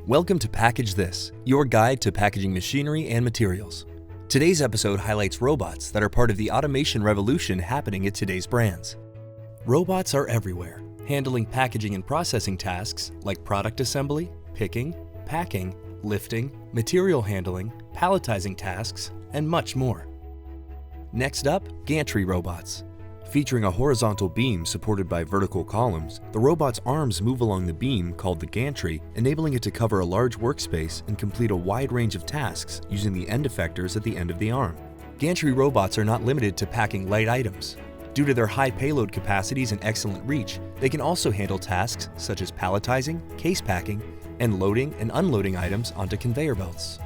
Welcome to Package This, your guide to packaging machinery and materials. Today's episode highlights robots that are part of the automation revolution happening at today's brands. Robots are everywhere, handling packaging and processing tasks like product assembly, picking, packing, lifting, material handling, palletizing tasks, and much more. Next up, Gantry robots. Featuring a horizontal beam supported by vertical columns, the robot's arms move along the beam called the gantry, enabling it to cover a large workspace and complete a wide range of tasks using the end effectors at the end of the arm. Gantry robots are not limited to packing light items. Due to their high payload capacities and excellent reach, they can also handle tasks such as palletizing, case packing, and loading and unloading items onto conveyor belts.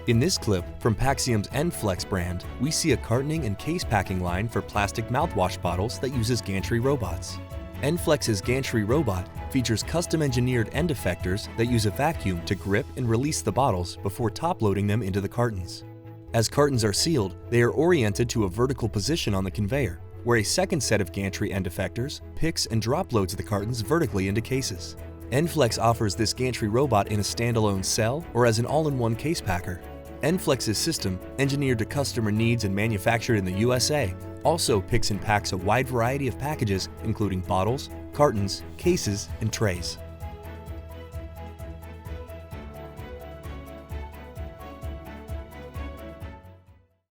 In this clip from Paxium's EndFlex brand, we see a cartoning and case packing line for plastic mouthwash bottles that uses Gantry robots. EndFlex's Gantry robot features custom-engineered end effectors that use a vacuum to grip and release the bottles before top-loading them into the cartons. As cartons are sealed, they are oriented to a vertical position on the conveyor, where a second set of Gantry end effectors picks and drop-loads the cartons vertically into cases. EndFlex offers this Gantry robot in a standalone cell or as an all-in-one case packer. EndFlex's system, engineered to customer needs and manufactured in the USA, also picks and packs a wide variety of packages including bottles, cartons, cases, and trays.